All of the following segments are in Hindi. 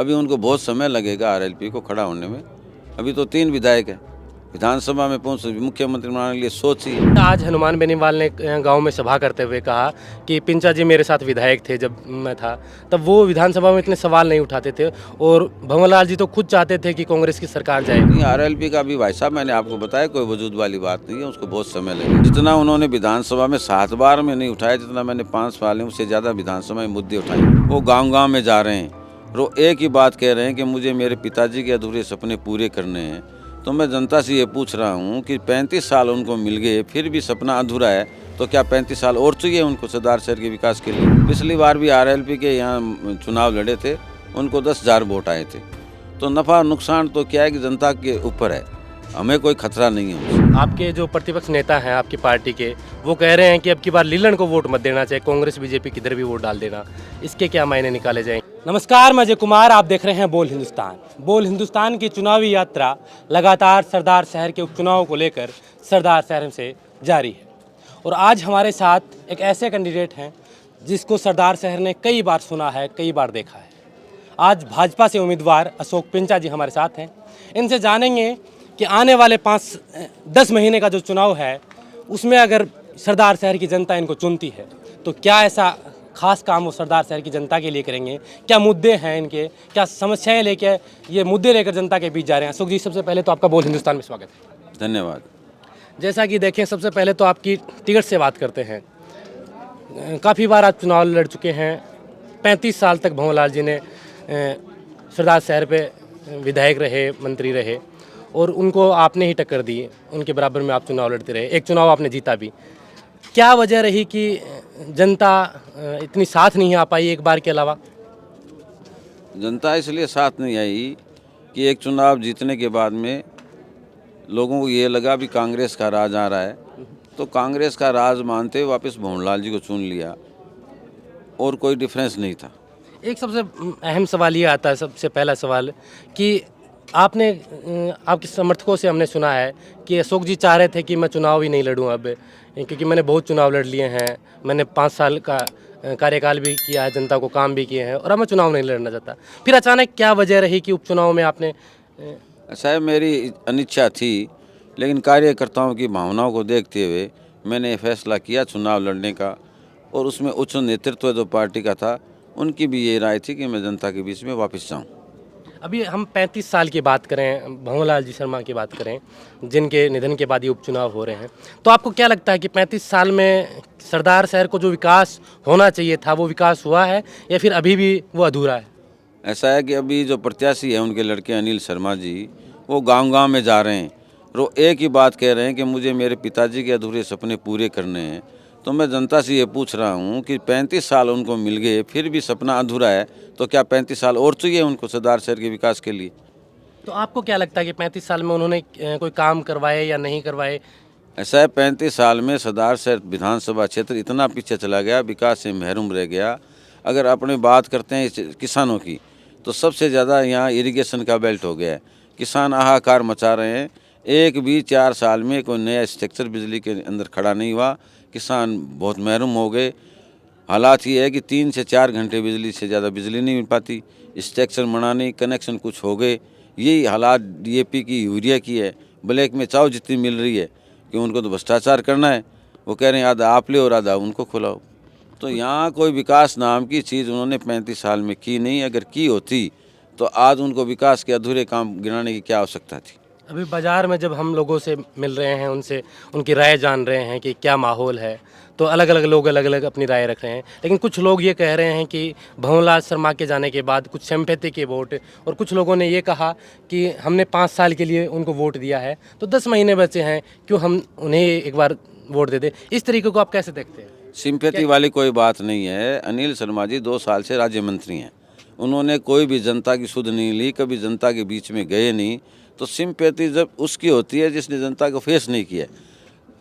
अभी उनको बहुत समय लगेगा आरएलपी को खड़ा होने में। अभी तो 3 विधायक हैं, विधानसभा में पहुँच मुख्यमंत्री बनाने के लिए सोचिए। आज हनुमान बेनीवाल ने गांव में सभा करते हुए कहा कि पिंचा जी मेरे साथ विधायक थे जब मैं था, तब वो विधानसभा में इतने सवाल नहीं उठाते थे और भंवरलाल जी तो खुद चाहते थे कि कांग्रेस की सरकार जाए। नहीं, आरएलपी का भी भाई साहब मैंने आपको बताया कोई वजूद वाली बात नहीं है, उसको बहुत समय लगेगा। जितना उन्होंने विधानसभा में 7 बार में नहीं उठाया, जितना मैंने 5 साल में उससे ज़्यादा विधानसभा में मुद्दे उठाए। वो गाँव-गाँव में जा रहे हैं, वो एक ही बात कह रहे हैं कि मुझे मेरे पिताजी के अधूरे सपने पूरे करने हैं। तो मैं जनता से ये पूछ रहा हूँ कि 35 साल उनको मिल गए, फिर भी सपना अधूरा है, तो क्या 35 साल और चाहिए उनको सरदार शहर के विकास के लिए? पिछली बार भी आरएलपी के यहाँ चुनाव लड़े थे, उनको 10,000 वोट आए थे। तो नफ़ा नुकसान तो क्या है कि जनता के ऊपर है, हमें कोई खतरा नहीं है उनसे। आपके जो प्रतिपक्ष नेता हैं आपकी पार्टी के, वो कह रहे हैं कि अब की बार लीलन को वोट मत देना, चाहे कांग्रेस बीजेपी किधर भी वोट डाल देना। इसके क्या मायने निकाले जाएंगे? नमस्कार, मैं अजय कुमार, आप देख रहे हैं बोल हिंदुस्तान। बोल हिंदुस्तान की चुनावी यात्रा लगातार सरदार शहर के उपचुनाव को लेकर सरदार शहर से जारी है और आज हमारे साथ एक ऐसे कैंडिडेट हैं जिसको सरदार शहर ने कई बार सुना है, कई बार देखा है। आज भाजपा से उम्मीदवार अशोक पिंचा जी हमारे साथ हैं। इनसे जानेंगे कि आने वाले 5-10 महीने का जो चुनाव है उसमें अगर सरदार शहर की जनता इनको चुनती है तो क्या ऐसा खास काम वो सरदार शहर की जनता के लिए करेंगे, क्या मुद्दे हैं इनके, क्या समस्याएं लेके ये मुद्दे लेकर जनता के बीच जा रहे हैं। अशोक जी, सबसे पहले तो आपका बोल हिंदुस्तान में स्वागत है। धन्यवाद। जैसा कि देखें, सबसे पहले तो आपकी टिकट से बात करते हैं। काफ़ी बार आप चुनाव लड़ चुके हैं, 35 साल तक भंवरलाल जी ने सरदार शहर पे विधायक रहे, मंत्री रहे और उनको आपने ही टक्कर दी, उनके बराबर में आप चुनाव लड़ते रहे, एक चुनाव आपने जीता भी। क्या वजह रही कि जनता इतनी साथ नहीं आ पाई एक बार के अलावा? जनता इसलिए साथ नहीं आई कि एक चुनाव जीतने के बाद में लोगों को ये लगा भी कांग्रेस का राज आ रहा है, तो कांग्रेस का राज मानते हुए वापस भंवरलाल जी को चुन लिया और कोई डिफरेंस नहीं था। एक सबसे अहम सवाल ये आता है, सबसे पहला सवाल कि आपने आपके समर्थकों से हमने सुना है कि अशोक जी चाह रहे थे कि मैं चुनाव ही नहीं लड़ूं अब, क्योंकि मैंने बहुत चुनाव लड़ लिए हैं, मैंने 5 साल का कार्यकाल भी किया है, जनता को काम भी किए हैं और अब मैं चुनाव नहीं लड़ना चाहता। फिर अचानक क्या वजह रही कि उपचुनाव में आपने शायद मेरी अनिच्छा थी, लेकिन कार्यकर्ताओं की भावनाओं को देखते हुए मैंने फैसला किया चुनाव लड़ने का और उसमें उच्च नेतृत्व जो पार्टी का था उनकी भी ये राय थी कि मैं जनता के बीच में वापस जाऊं। अभी हम 35 साल की बात करें, भंवरलाल जी शर्मा की बात करें, जिनके निधन के बाद ये उपचुनाव हो रहे हैं, तो आपको क्या लगता है कि 35 साल में सरदार शहर को जो विकास होना चाहिए था वो विकास हुआ है या फिर अभी भी वो अधूरा है? ऐसा है कि अभी जो प्रत्याशी है उनके लड़के अनिल शर्मा जी, वो गांव-गांव में जा रहे हैं, वो एक ही बात कह रहे हैं कि मुझे मेरे पिताजी के अधूरे सपने पूरे करने हैं। तो मैं जनता से ये पूछ रहा हूँ कि 35 साल उनको मिल गए, फिर भी सपना अधूरा है, तो क्या 35 साल और चाहिए उनको सरदार शहर के विकास के लिए? तो आपको क्या लगता है कि 35 साल में उन्होंने कोई काम करवाए या नहीं करवाए? ऐसा है, 35 साल में सरदार शहर विधानसभा क्षेत्र इतना पीछे चला गया, विकास से महरूम रह गया। अगर अपनी बात करते हैं किसानों की, तो सबसे ज़्यादा यहाँ इरिगेशन का बेल्ट हो गया है। किसान हाहाकार मचा रहे हैं, एक भी 4 साल में कोई नया स्ट्रक्चर बिजली के अंदर खड़ा नहीं हुआ, किसान बहुत महरूम हो गए। हालात ये है कि 3 से 4 घंटे बिजली से ज़्यादा बिजली नहीं मिल पाती, स्ट्रक्चर बनाने कनेक्शन कुछ हो गए। यही हालात डीएपी की, यूरिया की है। ब्लैक में चाव जितनी मिल रही है कि उनको तो भ्रष्टाचार करना है, वो कह रहे हैं आधा आप ले और आधा उनको खिलाओ। तो यहाँ कोई विकास नाम की चीज़ उन्होंने 35 साल में की नहीं। अगर की होती तो आज उनको विकास के अधूरे काम गिनाने की क्या आवश्यकता थी। अभी बाज़ार में जब हम लोगों से मिल रहे हैं, उनसे उनकी राय जान रहे हैं कि क्या माहौल है, तो अलग अलग लोग अलग अलग अपनी राय रख रहे हैं। लेकिन कुछ लोग ये कह रहे हैं कि भंवरलाल शर्मा के जाने के बाद कुछ सिंपैथी के वोट, और कुछ लोगों ने ये कहा कि हमने 5 साल के लिए उनको वोट दिया है तो 10 महीने बचे हैं, क्यों हम उन्हें एक बार वोट दे दें। इस तरीके को आप कैसे देखते हैं? सिंपैथी वाली कोई बात नहीं है। अनिल शर्मा जी 2 साल से राज्य मंत्री हैं, उन्होंने कोई भी जनता की सुध नहीं ली, कभी जनता के बीच में गए नहीं। तो सिंपैथी जब उसकी होती है जिसने जनता को फेस नहीं किया।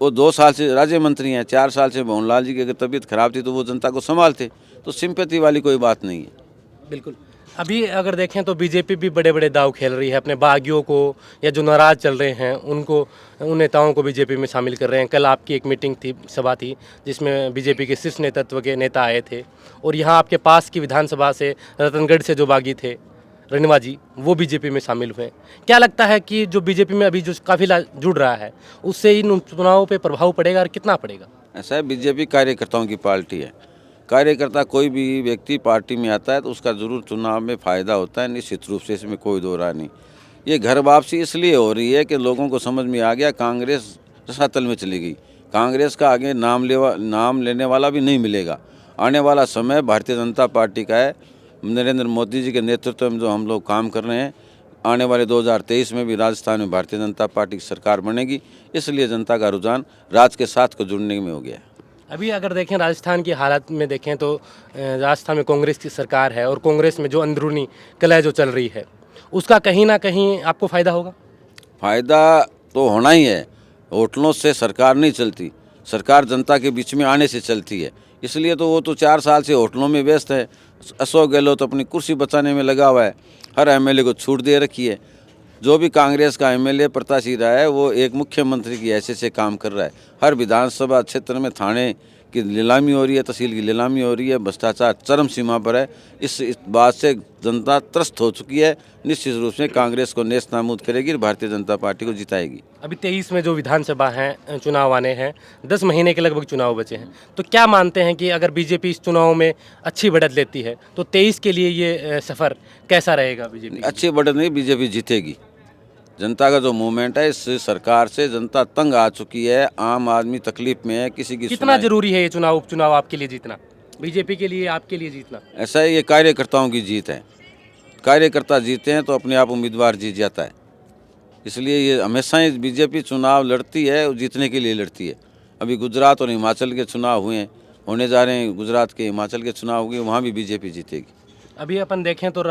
वो 2 साल से राज्य मंत्री हैं, 4 साल से भंवरलाल जी की अगर तबीयत खराब थी तो वो जनता को संभालते। तो सिंपैथी वाली कोई बात नहीं है। बिल्कुल। अभी अगर देखें तो बीजेपी भी बड़े बड़े दाव खेल रही है, अपने बागियों को या जो नाराज़ चल रहे हैं उनको, उन नेताओं को बीजेपी में शामिल कर रहे हैं। कल आपकी एक मीटिंग थी, सभा थी, जिसमें बीजेपी के शीर्ष नेतृत्व के नेता आए थे और यहाँ आपके पास की विधानसभा से, रतनगढ़ से जो बागी थे, रणवा जी वो बीजेपी में शामिल हुए हैं। क्या लगता है कि जो बीजेपी में अभी जो काफिला जुड़ रहा है उससे इन चुनावों पे प्रभाव पड़ेगा और कितना पड़ेगा? ऐसा है, बीजेपी कार्यकर्ताओं की पार्टी है। कार्यकर्ता कोई भी व्यक्ति पार्टी में आता है तो उसका ज़रूर चुनाव में फ़ायदा होता है, निश्चित रूप से, इसमें कोई दो राय नहीं। ये घर वापसी इसलिए हो रही है कि लोगों को समझ में आ गया कांग्रेस रसातल में चली गई। कांग्रेस का आगे नाम लेने वाला भी नहीं मिलेगा। आने वाला समय भारतीय जनता पार्टी का है। नरेंद्र मोदी जी के नेतृत्व में जो हम लोग काम कर रहे हैं, आने वाले 2023 में भी राजस्थान में भारतीय जनता पार्टी की सरकार बनेगी। इसलिए जनता का रुझान राज्य के साथ को जुड़ने में हो गया है। अभी अगर देखें राजस्थान की हालत में देखें तो राजस्थान में कांग्रेस की सरकार है और कांग्रेस में जो अंदरूनी कलह जो चल रही है उसका कहीं ना कहीं आपको फ़ायदा होगा? फ़ायदा तो होना ही है। होटलों से सरकार नहीं चलती, सरकार जनता के बीच में आने से चलती है। इसलिए तो वो तो 4 साल से होटलों में व्यस्त है। अशोक गहलोत अपनी कुर्सी बचाने में लगा हुआ है। हर एमएलए को छूट दे रखी है। जो भी कांग्रेस का एमएलए प्रत्याशी रहा है वो एक मुख्यमंत्री की हैसियत से काम कर रहा है। हर विधानसभा क्षेत्र में थाने की नीलामी हो रही है, तहसील की नीलामी हो रही है, भ्रष्टाचार चरम सीमा पर है। इस बात से जनता त्रस्त हो चुकी है। निश्चित रूप से कांग्रेस को नेस्त नाबूद करेगी और भारतीय जनता पार्टी को जिताएगी। अभी 23 में जो विधानसभा हैं चुनाव आने हैं, 10 महीने के लगभग चुनाव बचे हैं, तो क्या मानते हैं कि अगर बीजेपी इस चुनाव में अच्छी बढ़त लेती है तो 23 के लिए ये सफ़र कैसा रहेगा बीजेपी? अच्छी बढ़त नहीं, बीजेपी जीतेगी। जनता का जो मूवमेंट है, इस सरकार से जनता तंग आ चुकी है। आम आदमी तकलीफ में है। किसी की कितना जरूरी है ये चुनाव उपचुनाव आपके लिए जीतना, बीजेपी के लिए, आपके लिए जीतना? ऐसा है, ये कार्यकर्ताओं की जीत है। कार्यकर्ता जीते हैं तो अपने आप उम्मीदवार जीत जाता है। इसलिए ये हमेशा ही बीजेपी चुनाव लड़ती है और जीतने के लिए लड़ती है। अभी गुजरात और हिमाचल के चुनाव हुए हैं, होने जा रहे हैं। गुजरात के, हिमाचल के चुनाव हुए, वहाँ भी बीजेपी जीतेगी। अभी अपन देखें तो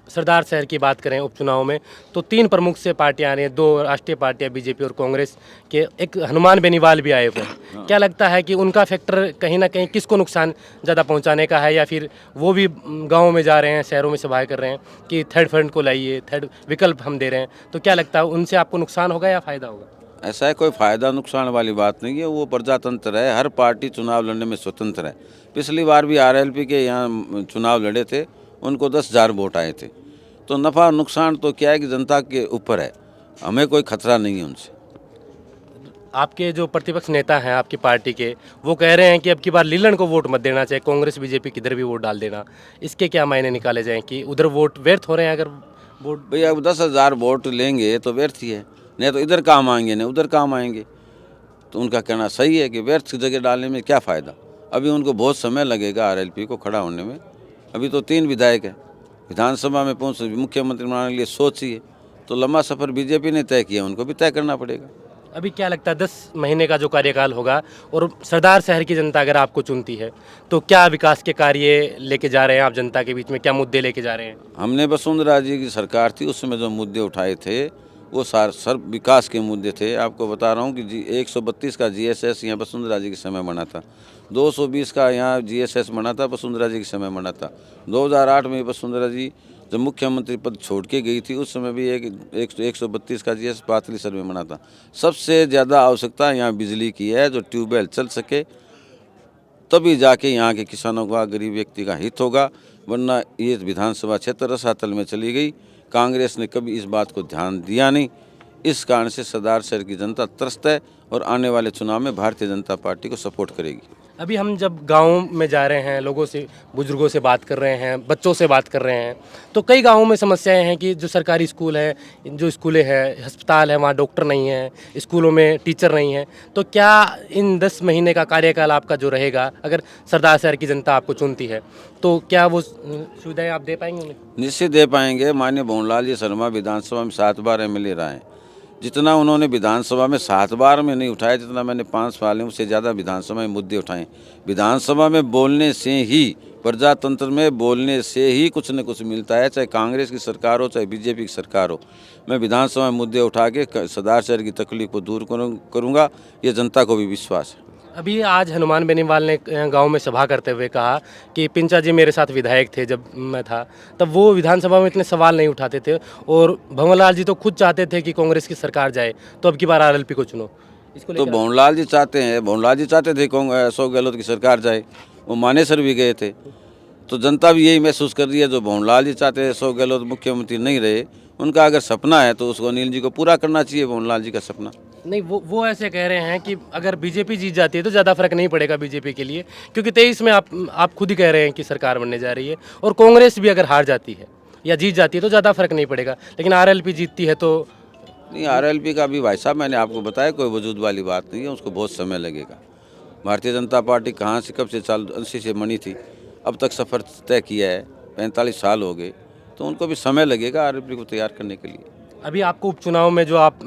सरदार शहर की बात करें उपचुनाव में तो 3 प्रमुख से पार्टियां आ रही हैं, 2 राष्ट्रीय पार्टियां बीजेपी और कांग्रेस के, एक हनुमान बेनीवाल भी आए हुए हैं। क्या लगता है कि उनका फैक्टर कहीं ना कहीं किसको नुकसान ज़्यादा पहुंचाने का है, या फिर वो भी गाँव में जा रहे हैं, शहरों में सभाएं कर रहे हैं कि थर्ड फ्रंट को लाइए, थर्ड विकल्प हम दे रहे हैं, तो क्या लगता है उनसे आपको नुकसान होगा या फ़ायदा होगा? ऐसा है, कोई फ़ायदा नुकसान वाली बात नहीं है। वो प्रजातंत्र है, हर पार्टी चुनाव लड़ने में स्वतंत्र है। पिछली बार भी आरएलपी के यहाँ चुनाव लड़े थे, उनको 10,000 वोट आए थे। तो नफ़ा नुकसान तो क्या है कि जनता के ऊपर है। हमें कोई खतरा नहीं है उनसे। आपके जो प्रतिपक्ष नेता हैं आपकी पार्टी के, वो कह रहे हैं कि अब की बार लीलन को वोट मत देना, चाहे कांग्रेस बीजेपी किधर भी वोट डाल देना। इसके क्या मायने निकाले जाएं कि उधर वोट व्यर्थ हो रहे हैं? अगर वोट भैया, अब 10,000 वोट लेंगे तो व्यर्थ ही है, नहीं तो इधर काम आएंगे, नहीं उधर काम आएंगे। तो उनका कहना सही है कि व्यर्थ की जगह डालने में क्या फ़ायदा। अभी उनको बहुत समय लगेगा आरएलपी को खड़ा होने में। अभी तो 3 विधायक हैं, विधानसभा में पहुँच मुख्यमंत्री बनाने के लिए सोचिए। तो लंबा सफ़र बीजेपी ने तय किया, उनको भी तय करना पड़ेगा। अभी क्या लगता है 10 महीने का जो कार्यकाल होगा और सरदार शहर की जनता अगर आपको चुनती है तो क्या विकास के कार्य लेके जा रहे हैं आप जनता के बीच में, क्या मुद्दे लेके जा रहे हैं? हमने वसुंधरा जी की सरकार थी, उस समय जो मुद्दे उठाए थे वो सर्व विकास के मुद्दे थे। आपको बता रहा हूँ कि 132 का जीएसएस यहाँ वसुंधरा जी के समय बना था। 220 का यहाँ जीएसएस बना था, वसुंधरा जी के समय बना था। 2008 में वसुंधरा जी जब मुख्यमंत्री पद छोड़ के गई थी, उस समय भी 132 का जीएस पातली सर में बना था। सबसे ज़्यादा आवश्यकता यहाँ बिजली की है, जो ट्यूबवेल चल सके तभी जाके यहाँ के किसानों का, गरीब व्यक्ति का हित होगा। वरना ये विधानसभा क्षेत्र रसातल में चली गई। कांग्रेस ने कभी इस बात को ध्यान दिया नहीं। इस कारण से सरदार शहर की जनता त्रस्त है और आने वाले चुनाव में भारतीय जनता पार्टी को सपोर्ट करेगी। अभी हम जब गाँव में जा रहे हैं, लोगों से, बुजुर्गों से बात कर रहे हैं, बच्चों से बात कर रहे हैं, तो कई गाँवों में समस्याएं हैं कि जो सरकारी स्कूल है, जो स्कूलें हैं, अस्पताल है, वहाँ डॉक्टर नहीं है, स्कूलों में टीचर नहीं है। तो क्या इन 10 महीने का कार्यकाल आपका जो रहेगा, अगर सरदार शहर की जनता आपको चुनती है तो क्या वो सुविधाएँ आप दे पाएंगे उन्हें? निश्चित दे पाएंगे। माननीय भवनलाल जी शर्मा विधानसभा में 7 बार एमएलए रहे हैं। जितना उन्होंने विधानसभा में 7 बार में नहीं उठाया, जितना मैंने 5 सालों से ज़्यादा विधानसभा में मुद्दे उठाए। विधानसभा में बोलने से ही, प्रजातंत्र में बोलने से ही कुछ न कुछ मिलता है, चाहे कांग्रेस की सरकार हो चाहे बीजेपी की सरकार हो। मैं विधानसभा में मुद्दे उठा के सरदार शहर की तकलीफ को दूर करूँगा, ये जनता को भी विश्वास है। अभी आज हनुमान बेनीवाल ने गांव में सभा करते हुए कहा कि पिंचा जी मेरे साथ विधायक थे जब मैं था, तब वो विधानसभा में इतने सवाल नहीं उठाते थे, और भंवरलाल जी तो खुद चाहते थे कि कांग्रेस की सरकार जाए, तो अब की बार आरएलपी को चुनो। इसको तो लेकर भवनलाल जी चाहते हैं, भवनलाल जी चाहते थे अशोक गहलोत की सरकार जाए। वो मानेसर भी गए थे। तो जनता भी यही महसूस कर रही है। जो भवनलाल जी चाहते हैं अशोक गहलोत मुख्यमंत्री नहीं रहे, उनका अगर सपना है तो उसको अनिल जी को पूरा करना चाहिए, भवनलाल जी का सपना। नहीं, वो ऐसे कह रहे हैं कि अगर बीजेपी जीत जाती है तो ज़्यादा फर्क नहीं पड़ेगा बीजेपी के लिए, क्योंकि 23 में आप खुद ही कह रहे हैं कि सरकार बनने जा रही है, और कांग्रेस भी अगर हार जाती है या जीत जाती है तो ज़्यादा फर्क नहीं पड़ेगा, लेकिन आरएलपी जीतती है तो नहीं, आरएलपी का भी भाई साहब मैंने आपको बताया कोई वजूद वाली बात नहीं है, उसको बहुत समय लगेगा। भारतीय जनता पार्टी कहाँ से कब से चालू 80 से बनी थी, अब तक सफ़र तय किया है, 45 साल हो गए, तो उनको भी समय लगेगा आरएलपी को तैयार करने के लिए। अभी आपको उपचुनाव में जो आप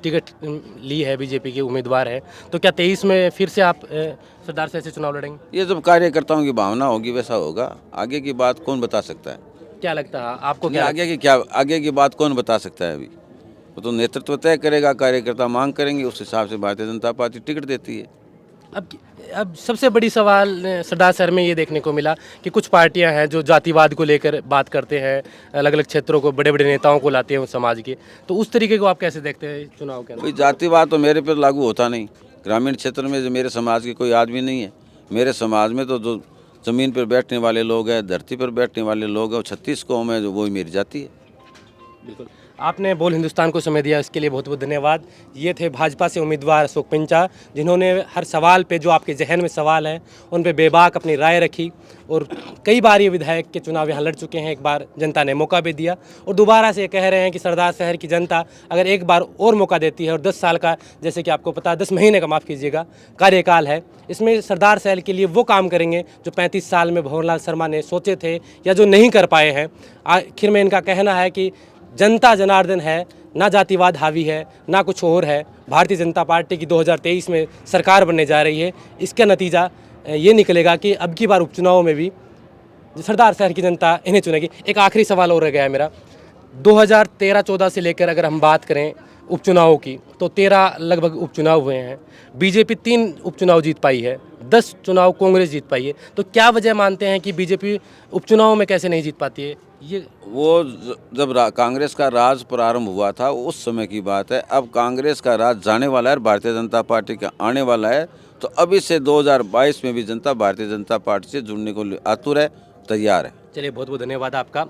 टिकट ली है, बीजेपी के उम्मीदवार हैं, तो क्या 23 में फिर से आप सरदार साहब से चुनाव लड़ेंगे? ये जब कार्यकर्ताओं की भावना होगी वैसा होगा, आगे की बात कौन बता सकता है? क्या लगता है आपको? नहीं, क्या आगे की बात कौन बता सकता है अभी? वो तो नेतृत्व तय करेगा, कार्यकर्ता मांग करेंगे, उस हिसाब से भारतीय जनता पार्टी टिकट देती है। अब सबसे बड़ी सवाल सरदार शहर में ये देखने को मिला कि कुछ पार्टियां हैं जो जातिवाद को लेकर बात करते हैं, अलग अलग क्षेत्रों को बड़े बड़े नेताओं को लाते हैं उस समाज के, तो उस तरीके को आप कैसे देखते हैं चुनाव के अंदर? कोई जातिवाद तो मेरे पर लागू होता नहीं। ग्रामीण क्षेत्र में जो मेरे समाज के कोई आदमी नहीं है, मेरे समाज में तो जो ज़मीन पर बैठने वाले लोग हैं, धरती पर बैठने वाले लोग हैं, वो 36 कौम है, जो वही मेरी जाति है। बिल्कुल, आपने बोल हिंदुस्तान को समय दिया, इसके लिए बहुत बहुत धन्यवाद। ये थे भाजपा से उम्मीदवार अशोक पिंचा, जिन्होंने हर सवाल पे जो आपके जहन में सवाल है उन पे बेबाक अपनी राय रखी, और कई बार ये विधायक के चुनाव यहाँ लड़ चुके हैं। एक बार जनता ने मौका भी दिया, और दोबारा से ये कह रहे हैं कि सरदार शहर की जनता अगर एक बार और मौका देती है, और 10 साल का, जैसे कि आपको पता 10 महीने का माफ़ कीजिएगा, कार्यकाल है, इसमें सरदार शहर के लिए वो काम करेंगे जो 35 साल में भंवरलाल शर्मा ने सोचे थे या जो नहीं कर पाए हैं। आखिर में इनका कहना है कि जनता जनार्दन है, ना जातिवाद हावी है, ना कुछ और है। भारतीय जनता पार्टी की 2023 में सरकार बनने जा रही है। इसका नतीजा ये निकलेगा कि अब की बार उपचुनाव में भी सरदार शहर की जनता इन्हें चुनेगी। एक आखिरी सवाल और रह गया है मेरा, 2013-14 से लेकर अगर हम बात करें उपचुनावों की, तो 13 लगभग उपचुनाव हुए हैं। बीजेपी 3 उपचुनाव जीत पाई है, 10 चुनाव कांग्रेस जीत पाई है। तो क्या वजह मानते हैं कि बीजेपी उपचुनाव में कैसे नहीं जीत पाती है? ये जब कांग्रेस का राज प्रारंभ हुआ था उस समय की बात है। अब कांग्रेस का राज जाने वाला है, भारतीय जनता पार्टी का आने वाला है। तो अभी से 2022 में भी जनता भारतीय जनता पार्टी से जुड़ने को आतुर है, तैयार है। चलिए, बहुत बहुत धन्यवाद आपका।